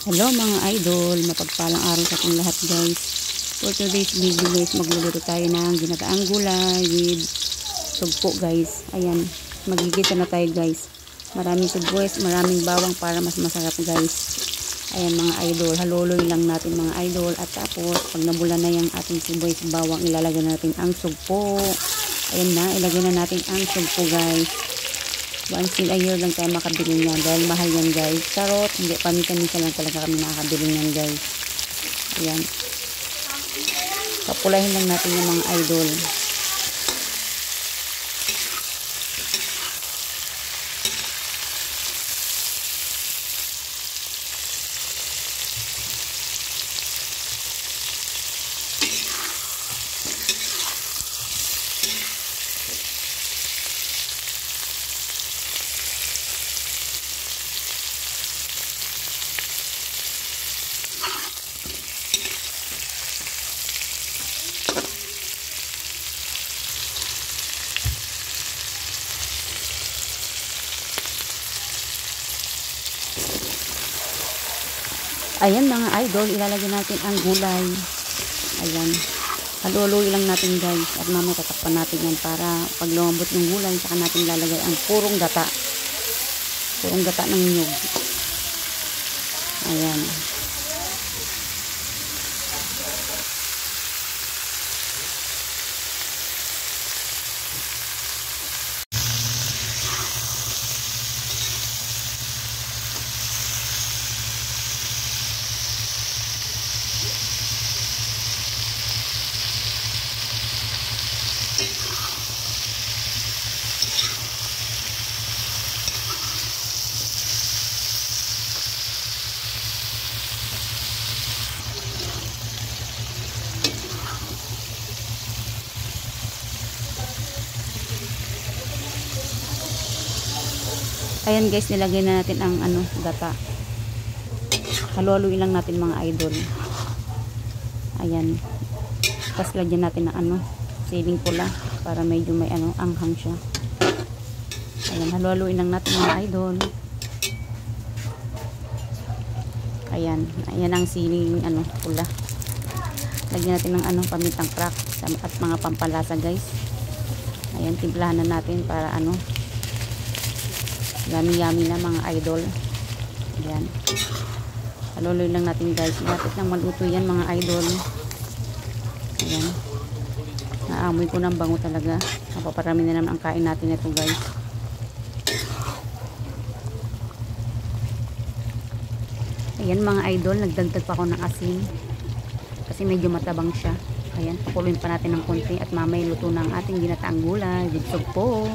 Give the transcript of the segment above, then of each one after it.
Hello mga idol, mapagpalang araw sa ating lahat guys. For today's video guys, magluluto tayo ng ginataang gulay with sugpo guys. Ayan, magigisa na tayo guys. Maraming sibuyas, maraming bawang para mas masarap guys. Ayan mga idol, haluloy lang natin mga idol. At tapos, pag nabula na yung ating sibuyas bawang, ilalagay natin ang sugpo. Ayan na, ilagay na natin ang sugpo guys. Once in a year lang tayo makabili niyan dahil mahal yan guys. Charot, hindi, paminsan-minsan lang talaga kami nakakabili niyan guys. Ayan. Kapulahin lang natin yung mga idol. Ayan mga idol, ilalagay natin ang gulay. Ayan. Haluloy lang natin guys. At mamaya tatakpan natin yan para pag lumambot yung gulay, saka natin ilalagay ang purong gata. Purong gata ng nyug. Ayan. Ayan guys, nilagay na natin ang gata. Haluloy lang natin mga idol. Ayan. Tapos lagyan natin ng siling pula para medyo may anghang siya. Ayan, haluloy lang natin mga idol. Ayan, ayan ang siling pula. Lagyan natin ng pamintang crack at mga pampalasa guys. Ayan, timplahan na natin para yummy na mga idol. Ayan. Haluloy lang natin guys. Lapit nang maluto yan mga idol. Ayan. Naamoy ko ng bango talaga. Napaparami na naman ang kain natin ito guys. Ayan mga idol. Nagdagdag pa ako ng asin. Kasi medyo matabang siya. Ayan. Pakuluin pa natin ng konti. At mamay luto ng ating ginataang gulay. With sugpo.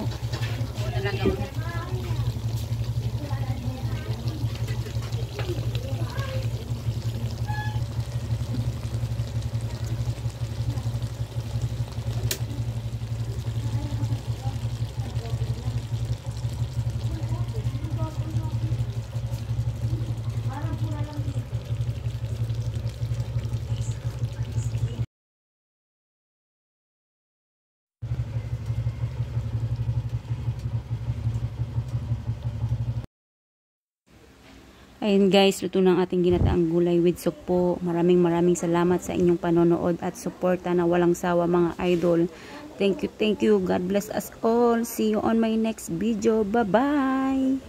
Ayun guys, luto ng ating ginataang gulay with sugpo. Maraming salamat sa inyong panonood at suporta na walang sawa mga idol. Thank you. God bless us all. See you on my next video. Bye-bye!